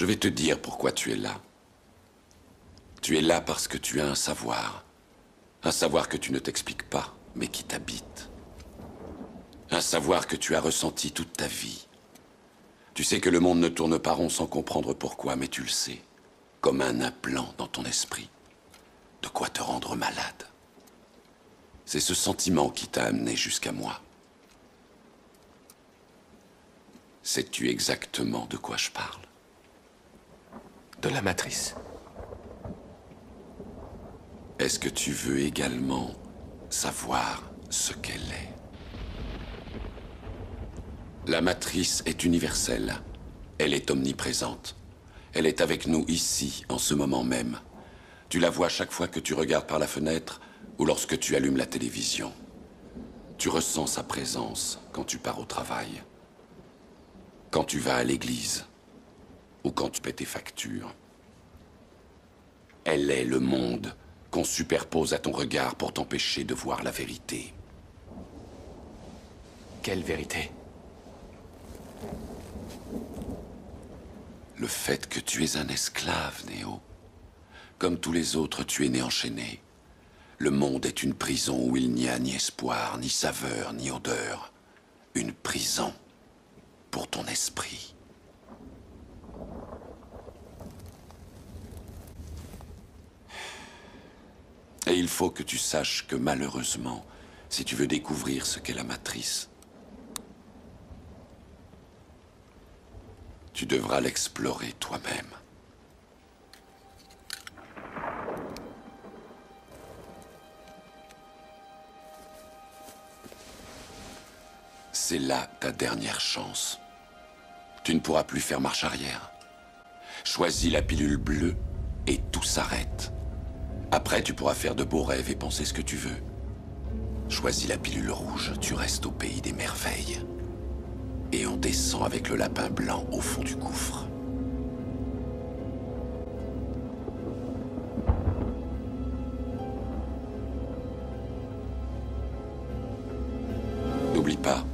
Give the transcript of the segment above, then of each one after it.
Je vais te dire pourquoi tu es là. Tu es là parce que tu as un savoir. Un savoir que tu ne t'expliques pas, mais qui t'habite. Un savoir que tu as ressenti toute ta vie. Tu sais que le monde ne tourne pas rond sans comprendre pourquoi, mais tu le sais. Comme un implant dans ton esprit. De quoi te rendre malade. C'est ce sentiment qui t'a amené jusqu'à moi. Sais-tu exactement de quoi je parle? De la matrice. Est-ce que tu veux également savoir ce qu'elle est? La matrice est universelle. Elle est omniprésente. Elle est avec nous ici, en ce moment même. Tu la vois chaque fois que tu regardes par la fenêtre ou lorsque tu allumes la télévision. Tu ressens sa présence quand tu pars au travail, quand tu vas à l'église ou quand tu paies tes factures. Elle est le monde qu'on superpose à ton regard pour t'empêcher de voir la vérité. Quelle vérité? Le fait que tu es un esclave, Néo. Comme tous les autres, tu es né enchaîné. Le monde est une prison où il n'y a ni espoir, ni saveur, ni odeur. Une prison pour ton esprit. Et il faut que tu saches que malheureusement, si tu veux découvrir ce qu'est la matrice, tu devras l'explorer toi-même. C'est là ta dernière chance. Tu ne pourras plus faire marche arrière. Choisis la pilule bleue et tout s'arrête. Après, tu pourras faire de beaux rêves et penser ce que tu veux. Choisis la pilule rouge, tu restes au pays des merveilles. Et on descend avec le lapin blanc au fond du gouffre. N'oublie pas,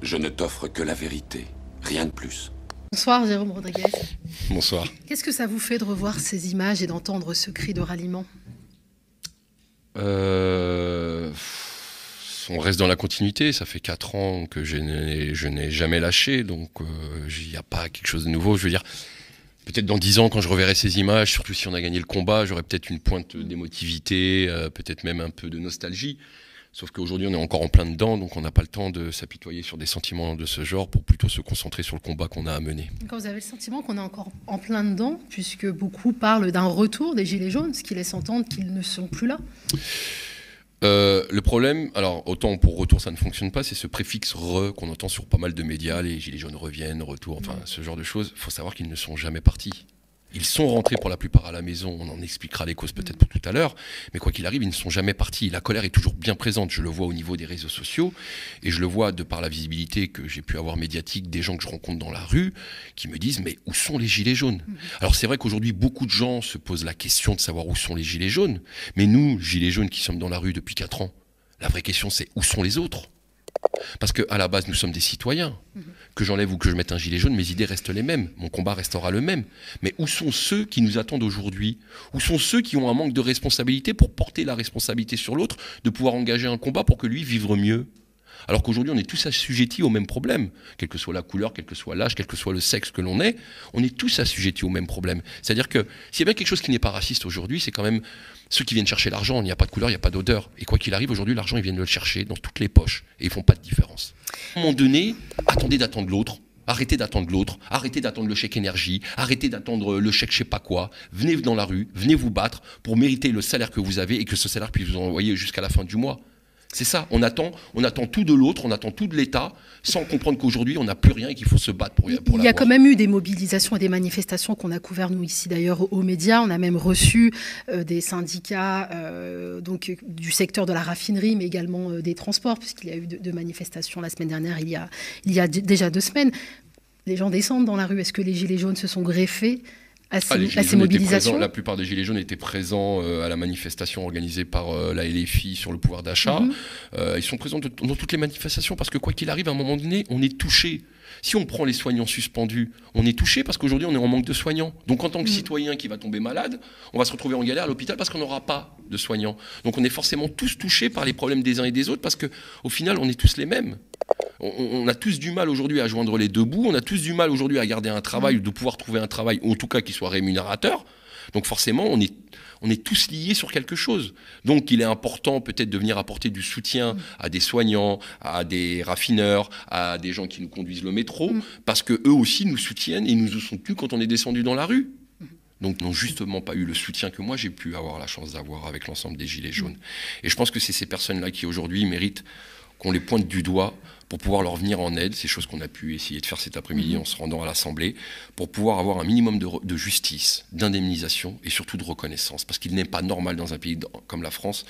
je ne t'offre que la vérité, rien de plus. Bonsoir Jérôme Rodriguez. Bonsoir. Qu'est-ce que ça vous fait de revoir ces images et d'entendre ce cri de ralliement? On reste dans la continuité, ça fait 4 ans que je n'ai jamais lâché, donc il n'y a pas quelque chose de nouveau. Je veux dire, peut-être dans 10 ans, quand je reverrai ces images, surtout si on a gagné le combat, j'aurai peut-être une pointe d'émotivité, peut-être même un peu de nostalgie. Sauf qu'aujourd'hui, on est encore en plein dedans, donc on n'a pas le temps de s'apitoyer sur des sentiments de ce genre pour plutôt se concentrer sur le combat qu'on a à mener. Quand vous avez le sentiment qu'on est encore en plein dedans, puisque beaucoup parlent d'un retour des Gilets jaunes, ce qui laisse entendre qu'ils ne sont plus là. Le problème, alors autant pour retour ça ne fonctionne pas, c'est ce préfixe « re » qu'on entend sur pas mal de médias, les Gilets jaunes reviennent, retour, enfin ce genre de choses. Il faut savoir qu'ils ne sont jamais partis. Ils sont rentrés pour la plupart à la maison, on en expliquera les causes peut-être pour tout à l'heure, mais quoi qu'il arrive, ils ne sont jamais partis. La colère est toujours bien présente, je le vois au niveau des réseaux sociaux, et je le vois de par la visibilité que j'ai pu avoir médiatique des gens que je rencontre dans la rue, qui me disent « mais où sont les Gilets jaunes ?» Alors c'est vrai qu'aujourd'hui, beaucoup de gens se posent la question de savoir où sont les Gilets jaunes, mais nous, Gilets jaunes qui sommes dans la rue depuis 4 ans, la vraie question c'est où sont les autres ? Parce qu'à la base, nous sommes des citoyens. Que j'enlève ou que je mette un gilet jaune, mes idées restent les mêmes. Mon combat restera le même. Mais où sont ceux qui nous attendent aujourd'hui? Où sont ceux qui ont un manque de responsabilité pour porter la responsabilité sur l'autre, de pouvoir engager un combat pour que lui vive mieux? Alors qu'aujourd'hui, on est tous assujettis au même problème. Quelle que soit la couleur, quel que soit l'âge, quel que soit le sexe que l'on est, on est tous assujettis au même problème. C'est-à-dire que s'il y a bien quelque chose qui n'est pas raciste aujourd'hui, c'est quand même ceux qui viennent chercher l'argent. Il n'y a pas de couleur, il n'y a pas d'odeur. Et quoi qu'il arrive, aujourd'hui, l'argent, ils viennent le chercher dans toutes les poches. Et ils font pas de différence. À un moment donné, attendez d'attendre l'autre. Arrêtez d'attendre l'autre, arrêtez d'attendre le chèque énergie, arrêtez d'attendre le chèque je sais pas quoi. Venez dans la rue, venez vous battre pour mériter le salaire que vous avez et que ce salaire puisse vous envoyer jusqu'à la fin du mois. C'est ça, on attend tout de l'autre, on attend tout de l'État, sans comprendre qu'aujourd'hui, on n'a plus rien et qu'il faut se battre pour l'avoir. Il y a quand même eu des mobilisations et des manifestations qu'on a couvert, nous, ici, d'ailleurs, aux médias. On a même reçu des syndicats donc, du secteur de la raffinerie, mais également des transports, puisqu'il y a eu de manifestations la semaine dernière, il y a déjà 2 semaines. Les gens descendent dans la rue. Est-ce que les Gilets jaunes se sont greffés à ces mobilisations? La plupart des Gilets jaunes étaient présents à la manifestation organisée par la LFI sur le pouvoir d'achat. Ils sont présents dans toutes les manifestations parce que quoi qu'il arrive, à un moment donné, on est touché. Si on prend les soignants suspendus, on est touché parce qu'aujourd'hui, on est en manque de soignants. Donc, en tant que citoyen qui va tomber malade, on va se retrouver en galère à l'hôpital parce qu'on n'aura pas de soignants. Donc, on est forcément tous touchés par les problèmes des uns et des autres parce qu'au final, on est tous les mêmes. On a tous du mal aujourd'hui à joindre les deux bouts. On a tous du mal aujourd'hui à garder un travail ou de pouvoir trouver un travail, ou en tout cas qui soit rémunérateur. Donc, forcément, on est tous liés sur quelque chose. Donc, il est important peut-être de venir apporter du soutien à des soignants, à des raffineurs, à des gens qui nous conduisent le métro, parce qu'eux aussi nous soutiennent et nous soutenent quand on est descendu dans la rue. Donc, n'ont justement pas eu le soutien que moi j'ai pu avoir la chance d'avoir avec l'ensemble des Gilets jaunes. Et je pense que c'est ces personnes-là qui aujourd'hui méritent qu'on les pointe du doigt pour pouvoir leur venir en aide. C'est chose qu'on a pu essayer de faire cet après-midi en se rendant à l'Assemblée, pour pouvoir avoir un minimum de justice, d'indemnisation et surtout de reconnaissance. Parce qu'il n'est pas normal dans un pays comme la France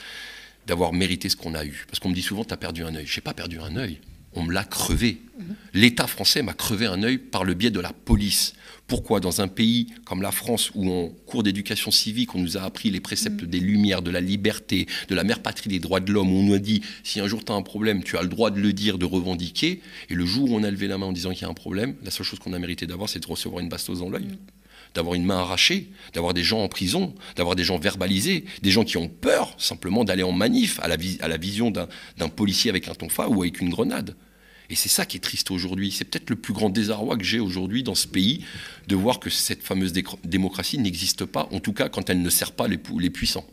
d'avoir mérité ce qu'on a eu. Parce qu'on me dit souvent, t'as perdu un œil. Je n'ai pas perdu un œil. On me l'a crevé. L'État français m'a crevé un œil par le biais de la police. Pourquoi, dans un pays comme la France, où en cours d'éducation civique, on nous a appris les préceptes des Lumières, de la liberté, de la mère patrie des droits de l'homme, où on nous a dit, si un jour tu as un problème, tu as le droit de le dire, de revendiquer, et le jour où on a levé la main en disant qu'il y a un problème, la seule chose qu'on a mérité d'avoir, c'est de recevoir une bastos dans l'œil. D'avoir une main arrachée, d'avoir des gens en prison, d'avoir des gens verbalisés, des gens qui ont peur simplement d'aller en manif à la vision d'un policier avec un tonfa ou avec une grenade. Et c'est ça qui est triste aujourd'hui. C'est peut-être le plus grand désarroi que j'ai aujourd'hui dans ce pays, de voir que cette fameuse démocratie n'existe pas, en tout cas quand elle ne sert pas les puissants.